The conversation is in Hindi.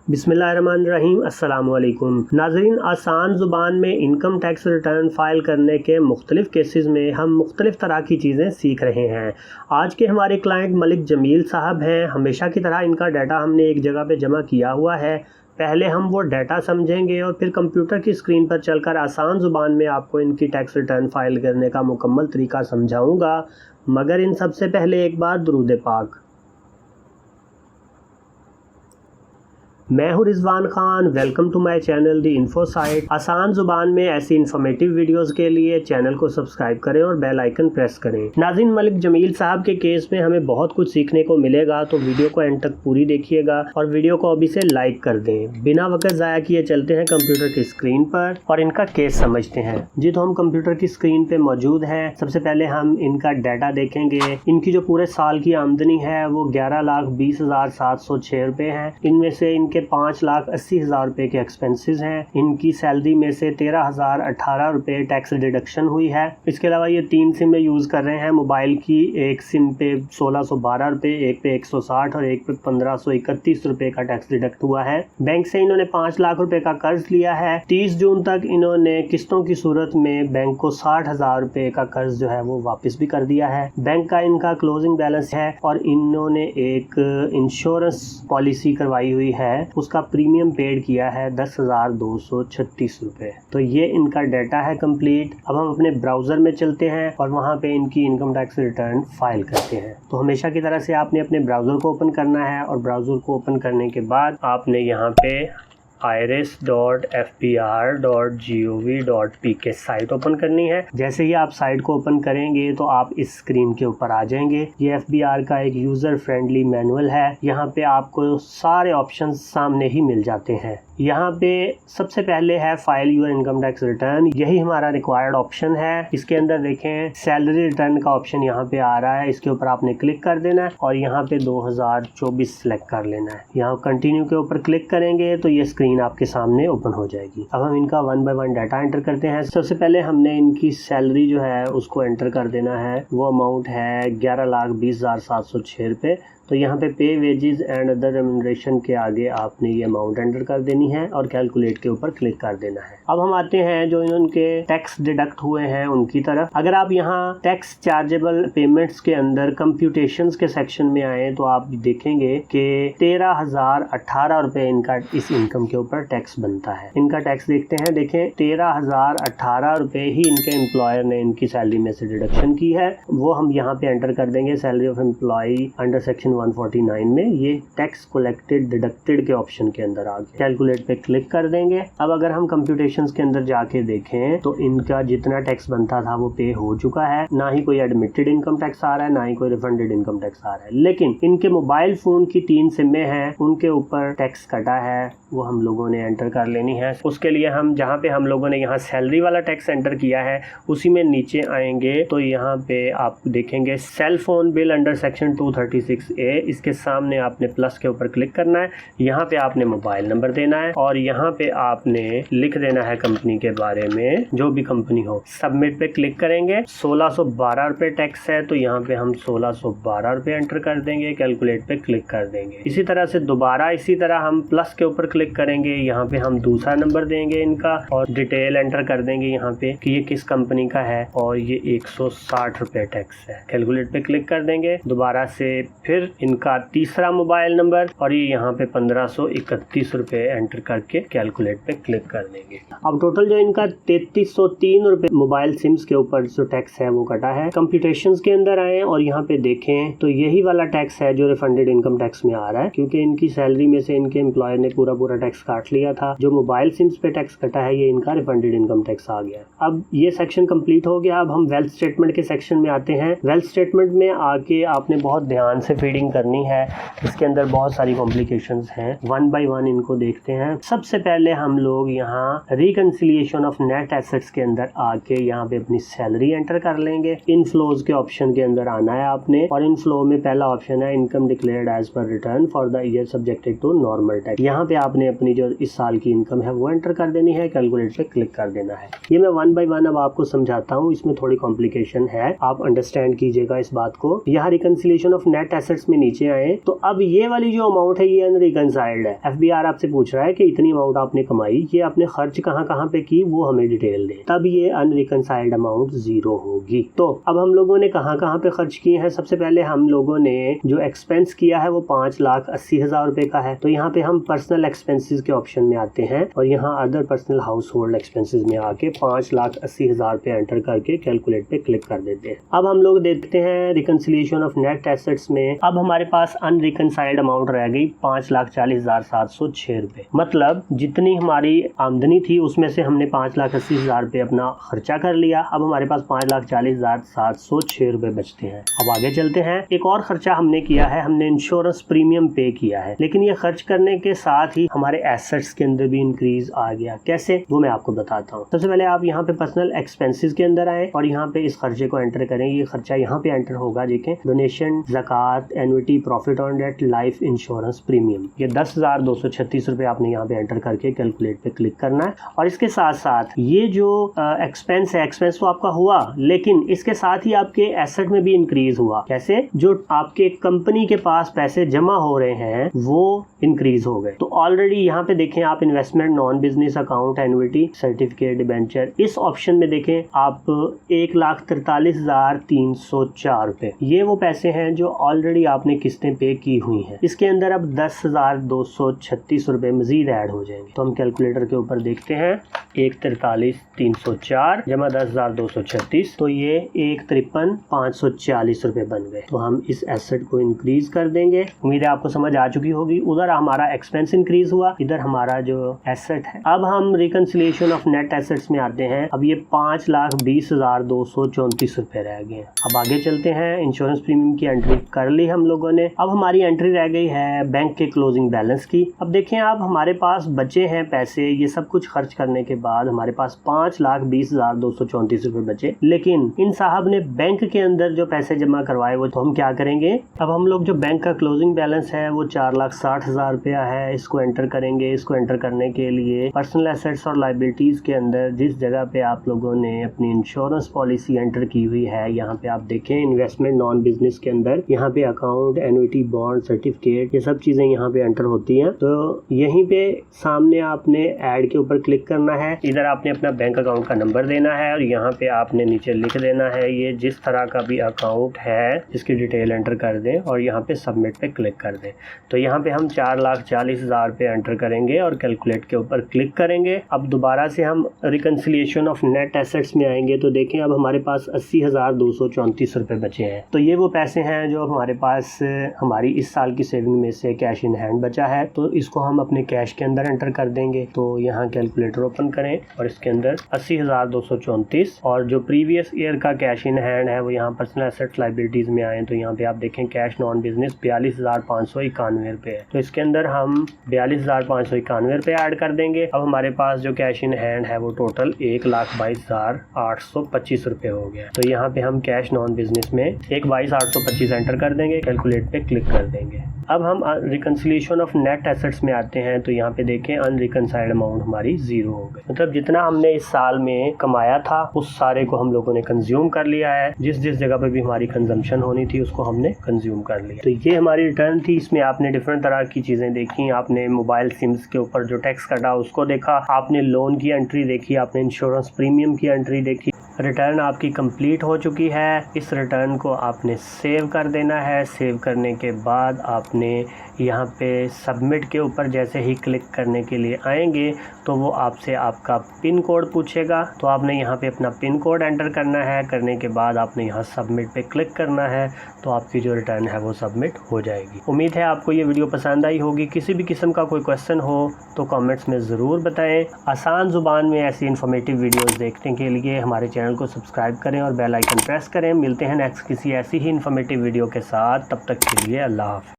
बिस्मिल्लाहिर्रहमानिर्रहीम। अस्सलाम वालेकुम नाज़रीन, आसान ज़ुबान में इनकम टैक्स रिटर्न फ़ाइल करने के मुख्तलिफ़ केसेस में हम मुख्तलिफ़ तरह की चीज़ें सीख रहे हैं। आज के हमारे क्लाइंट मलिक जमील साहब हैं। हमेशा की तरह इनका डाटा हमने एक जगह पे जमा किया हुआ है। पहले हम वो डाटा समझेंगे और फिर कंप्यूटर की स्क्रीन पर चलकर आसान ज़ुबान में आपको इनकी टैक्स रिटर्न फ़ाइल करने का मुकम्मल तरीका समझाऊँगा। मगर इन सबसे पहले एक बार दुरूद पाक। मैं हूं Rizwan Khan. Welcome to my channel the info site. आसान जुबान में ऐसी इन्फॉर्मेटिव वीडियोस के लिए चैनल को सब्सक्राइब करें और बेल आइकन प्रेस करें। नाज़रीन, मलिक जमील साहब के केस में हमें बहुत कुछ सीखने को मिलेगा, तो वीडियो को एंड तक पूरी देखिएगा और वीडियो को अभी से लाइक कर दें। बिना वक्त ज़ाया किए चलते हैं कंप्यूटर की स्क्रीन पर और इनका केस समझते हैं। जी, तो हम कंप्यूटर की स्क्रीन पे मौजूद हैं। सबसे पहले हम इनका डाटा देखेंगे। इनकी जो पूरे साल की आमदनी है वो 11,20,706 रुपये है। इनमें से इनके 5,80,000 रुपए के एक्सपेंसेस हैं। इनकी सैलरी में से 13,018 रुपए टैक्स डिडक्शन हुई है। इसके अलावा ये 3 सिम यूज कर रहे हैं मोबाइल की। एक सिम पे 1,612 रुपए, एक पे 160 और एक पे 1,531 रुपए का टैक्स डिडक्ट हुआ है। बैंक से इन्होंने 5 लाख रुपए का कर्ज लिया है। 30 जून तक इन्होंने किस्तों की सूरत में बैंक को 60,000 रुपए का कर्ज जो है वो वापस भी कर दिया है। बैंक का इनका क्लोजिंग बैलेंस है और इन्होंने एक इंश्योरेंस पॉलिसी करवाई हुई है। उसका प्रीमियम पेड किया है 10,236 रुपए। तो ये इनका डाटा है कंप्लीट। अब हम अपने ब्राउज़र में चलते हैं और वहाँ पे इनकी इनकम टैक्स रिटर्न फाइल करते हैं। तो हमेशा की तरह से आपने अपने ब्राउज़र को ओपन करना है और ब्राउज़र को ओपन करने के बाद आपने यहाँ पे irs.fbr.gov.pk साइट ओपन करनी है। जैसे ही आप साइट को ओपन करेंगे तो आप इस स्क्रीन के ऊपर आ जाएंगे। ये FBR का एक यूज़र फ्रेंडली मैनुअल है। यहाँ पे आपको सारे ऑप्शंस सामने ही मिल जाते हैं। यहाँ पे सबसे पहले है file your income tax return. यही हमारा रिक्वायर्ड ऑप्शन है। इसके अंदर देखें सैलरी रिटर्न का ऑप्शन यहाँ पे आ रहा है। इसके ऊपर आपने क्लिक कर देना है और यहाँ पे 2024 सेलेक्ट कर लेना है। यहाँ कंटिन्यू के ऊपर क्लिक करेंगे तो ये स्क्रीन आपके सामने ओपन हो जाएगी। अब हम इनका 1 बाय 1 डाटा एंटर करते हैं। सबसे पहले हमने इनकी सैलरी जो है उसको एंटर कर देना है। वो अमाउंट है 11,20,706 रुपये। तो यहाँ पे पे वेजेस एंड अदर रेम्यूनरेशन के आगे आपने ये अमाउंट एंटर कर देनी है और कैलकुलेट के ऊपर क्लिक कर देना है। अब हम आते हैं जो इनके टैक्स डिडक्ट हुए हैं उनकी तरफ। अगर आप यहाँ टैक्स चार्जेबल पेमेंट्स के अंदर कंप्यूटेशंस के सेक्शन में आए तो आप देखेंगे कि 13,018 रुपये इनका इस इनकम के ऊपर टैक्स बनता है। इनका टैक्स देखते हैं। देखें 13,018 रुपये ही इनके एम्प्लॉयर ने इनकी सैलरी में से डिडक्शन की है। वो हम यहाँ पे एंटर कर देंगे। Salary of employ under section 149 में ये टैक्स कलेक्टेड डिडक्टेड के ऑप्शन के अंदर आ गया। कैलकुलेट पे क्लिक कर देंगे। अब अगर हम कंप्यूटेशंस के अंदर जाके देखें तो इनका जितना टैक्स बनता था वो पे हो चुका है। ना ही कोई एडमिटेड इनकम टैक्स आ रहा है, ना ही कोई रिफंडेड इनकम टैक्स आ रहा है। लेकिन इनके मोबाइल फोन की 3 सिमें हैं, उनके ऊपर टैक्स कटा है, वो हम लोगों ने एंटर कर लेनी है। उसके लिए हम जहाँ पे हम लोगों ने यहाँ सैलरी वाला टैक्स एंटर किया है उसी में नीचे आएंगे तो यहाँ पे आप देखेंगे cell phone bill under section 236A। इसके सामने आपने प्लस के ऊपर क्लिक करना है। यहाँ पे आपने मोबाइल नंबर देना है और यहाँ पे आपने लिख देना है कंपनी के बारे में, जो भी कंपनी हो। सबमिट पे क्लिक करेंगे। 1,612 रुपये टैक्स है तो यहाँ पे हम 1,612 रुपये एंटर कर देंगे। कैलकुलेट पे क्लिक कर देंगे। इसी तरह से दोबारा इसी तरह हम प्लस के ऊपर क्लिक करेंगे। यहाँ पे हम दूसरा नंबर देंगे इनका और डिटेल एंटर कर देंगे यहाँ पे कि ये किस कंपनी का है और ये 160 रुपये टैक्स है। कैलकुलेट पे क्लिक कर देंगे। दोबारा से फिर इनका तीसरा मोबाइल नंबर और ये यहाँ पे 1,531 रुपये एंटर करके कैलकुलेट पे क्लिक कर देंगे। अब टोटल जो इनका 3,303 रुपये मोबाइल सिम्स के ऊपर जो टैक्स है वो कटा है। कंप्यूटेशंस के अंदर आए और यहाँ पे देखें तो यही वाला टैक्स है जो रिफंडेड इनकम टैक्स में आ रहा है, क्योंकि इनकी सैलरी में से इनके एम्प्लॉयर ने पूरा टैक्स काट लिया था। जो मोबाइल सिम्स पे टैक्स कटा है ये इनका रिफंडेड इनकम टैक्स आ गया। अब ये सेक्शन कंप्लीट हो गया। अब हम वेल्थ स्टेटमेंट के सेक्शन में आते हैं। वेल्थ स्टेटमेंट में आके आपने बहुत ध्यान से फीडिंग करनी है। इसके अंदर बहुत सारी कॉम्प्लिकेशंस हैं। 1 बाय 1 इनको देखते हैं। सबसे पहले हम लोग यहाँ रिकंसिलिएशन ऑफ नेट एसेट्स के अंदर आके यहाँ पे अपनी सैलरी एंटर कर लेंगे। इनफ्लोज के ऑप्शन के अंदर आना है आपने और इनफ्लो में पहला ऑप्शन है income declared as per return for the year subjected to normal tax. यहाँ पे आपने अपनी जो इस साल की इनकम है वो एंटर कर देनी है। कैलकुलेट पे क्लिक कर देना है। ये मैं 1 बाय 1 अब आपको समझाता हूँ। इसमें थोड़ी कॉम्प्लिकेशन है, आप अंडरस्टैंड कीजिएगा इस बात को। यहाँ रिकंसिलिएशन ऑफ नेट एसेट्स में नीचे आए तो अब ये वाली जो अमाउंट है ये अनरिकंसाइल्ड है। एफबीआर आपसे पूछ रहा है कि इतनी अमाउंट आपने कमाई, ये आपने खर्च कहाँ कहाँ पे की वो हमें डिटेल दे, तब ये अनरिकंसाइल्ड अमाउंट 0 होगी। तो अब हम लोगों ने कहाँ कहाँ पे खर्च किए हैं, सबसे पहले हम लोगों ने जो एक्सपेंस किया है वो 5,80,000 रुपए का है। तो यहाँ पे हम पर्सनल एक्सपेंसेस के ऑप्शन में आते हैं और यहाँ other personal house hold expenses में आके 5,80,000 रुपए एंटर करके कैलकुलेट पे क्लिक कर देते हैं। अब हम लोग देखते हैं रिकंसिलिएशन ऑफ नेट एसेट्स में। अब हमारे पास अनरिकंसाइल्ड अमाउंट रह गई 5,40,706 रुपए। मतलब जितनी हमारी आमदनी थी उसमें से हमने 5,80,000 रुपए अपना खर्चा कर लिया। अब हमारे पास 5,40,706 रुपए बचते हैं। अब आगे चलते हैं। एक और खर्चा हमने किया है, हमने इंश्योरेंस प्रीमियम पे किया है, लेकिन ये खर्च करने के साथ ही हमारे एसेट्स के अंदर भी इंक्रीज आ गया। कैसे, वो मैं आपको बताता हूँ। सबसे पहले आप यहाँ पे पर्सनल एक्सपेंसेस के अंदर आए और यहाँ पे इस खर्चे को एंटर करें। ये खर्चा यहाँ पे एंटर होगा, देखें, डोनेशन, ज़कात, annuity, profit on debt, life insurance premium. ये 10,236 रुपए आपने यहाँ पे एंटर करके कैलकुलेट पे क्लिक करना है। और इसके साथ साथ ये जो एक्सपेंस है, एक्सपेंस तो आपका हुआ, लेकिन इसके साथ ही आपके एसेट में भी इंक्रीज हुआ। कैसे, जो आपके कंपनी के पास पैसे जमा हो रहे हैं वो इंक्रीज हो गए। तो ऑलरेडी यहाँ पे देखें आप investment, non business account, annuity, certificate, debenture, इस ऑप्शन में देखें आप 1,43,304 रुपए, ये वो पैसे हैं जो ऑलरेडी आपने किस्तें पे की हुई हैं। इसके अंदर अब 10,236 रुपए मजीद ऐड हो जाएंगे। तो हम कैलकुलेटर के ऊपर देखते हैं, 1,43,304 जमा 10,236, तो ये 1,53,540 रुपए बन गए। तो हम इस एसेट को इंक्रीज कर देंगे। उम्मीद है आपको समझ आ चुकी होगी। उधर हमारा एक्सपेंस इंक्रीज हुआ, इधर हमारा जो एसेट है। अब हम रिकंसिलिएशन ऑफ नेट एसेट्स में आते हैं। अब ये 5,20,234 रुपए रह गए। अब आगे चलते हैं। इंश्योरेंस प्रीमियम की एंट्री कर ली हम लोगों ने। अब हमारी एंट्री रह गई है बैंक के क्लोजिंग बैलेंस की। अब देखें आप, हमारे पास बचे हैं पैसे, ये सब कुछ खर्च करने के बाद हमारे पास 5,20,234 रुपए बचे। लेकिन इन साहब ने बैंक के अंदर जो पैसे जमा करवाए वो, तो हम क्या करेंगे, अब हम लोग जो बैंक का क्लोजिंग बैलेंस है वो 4,60,000 रुपया है, इसको एंटर करेंगे। इसको एंटर करने के लिए पर्सनल एसेट्स और लायबिलिटीज के अंदर जिस जगह पे आप लोगों ने अपनी इंश्योरेंस पॉलिसी एंटर की हुई है, यहाँ पे आप देखें इन्वेस्टमेंट नॉन बिजनेस के अंदर, यहाँ पे अकाउंट, एन्युटी, बॉन्ड, सर्टिफिकेट, ये सब चीजें यहाँ पे एंटर होती हैं। तो यहीं पे सामने आपने ऐड के ऊपर क्लिक करना है। इधर आपने अपना बैंक अकाउंट का नंबर देना है और यहाँ पे आपने नीचे लिख देना है ये जिस तरह का भी अकाउंट है, इसकी डिटेल एंटर कर दें और यहाँ पे सबमिट पे क्लिक कर दें। तो यहाँ पे हम 4,40,000 पे एंटर करेंगे और कैलकुलेट के ऊपर क्लिक करेंगे। अब दोबारा से हम रिकंसिलिएशन ऑफ नेट एसेट्स में आएंगे तो देखें अब हमारे पास 80,234 रुपए बचे हैं। तो ये वो पैसे हैं जो हमारे पास हमारी इस साल की सेविंग में से कैश इन हैंड बचा है। तो इसको हम अपने कैश के अंदर एंटर कर देंगे। तो यहाँ कैलकुलेटर ओपन करें और इसके अंदर 80,234 और जो प्रीवियस ईयर का कैश इन हैंड है वो यहाँ पर्सनल एसेट्स लायबिलिटीज में आए तो यहाँ पे आप देखें कैश नॉन बिजनेस 42,591 रुपए है। तो इसके अंदर हम 42,591 रुपए ऐड कर देंगे। अब हमारे पास जो कैश इन हैंड है वो टोटल 1,22,825 रुपए हो गया। तो यहाँ पे हम कैश नॉन बिजनेस में 1,22,825 एंटर कर देंगे, कैलकुलेट पे क्लिक कर देंगे। अब हम रिकंसिलिएशन ऑफ नेट एसेट्स में आते हैं तो यहाँ पे देखें अनरिकंसाइल्ड अमाउंट हमारी 0 हो गई। मतलब जितना हमने इस साल में कमाया था उस सारे को हम लोगों ने कंज्यूम कर लिया है। जिस जिस जगह पे भी हमारी कंजम्पशन होनी थी उसको हमने कंज्यूम कर लिया। तो ये हमारी रिटर्न थी। इसमें आपने डिफरेंट तरह की चीजें देखी। आपने मोबाइल सिम्स के ऊपर जो टैक्स कटा उसको देखा, आपने लोन की एंट्री देखी, आपने इंश्योरेंस प्रीमियम की एंट्री देखी। रिटर्न आपकी कंप्लीट हो चुकी है। इस रिटर्न को आपने सेव कर देना है। सेव करने के बाद आपने यहाँ पे सबमिट के ऊपर जैसे ही क्लिक करने के लिए आएंगे तो वो आपसे आपका पिन कोड पूछेगा। तो आपने यहाँ पे अपना पिन कोड एंटर करना है। करने के बाद आपने यहाँ सबमिट पे क्लिक करना है तो आपकी जो रिटर्न है वो सबमिट हो जाएगी। उम्मीद है आपको ये वीडियो पसंद आई होगी। किसी भी किस्म का कोई क्वेश्चन हो तो कमेंट्स में ज़रूर बताएं। आसान ज़ुबान में ऐसी इन्फॉर्मेटिव वीडियोस देखने के लिए हमारे चैनल को सब्सक्राइब करें और बेल आइकन प्रेस करें। मिलते हैं नेक्स्ट किसी ऐसी ही इन्फॉर्मेटिव वीडियो के साथ। तब तक के लिए अल्लाह हाफ़िज़।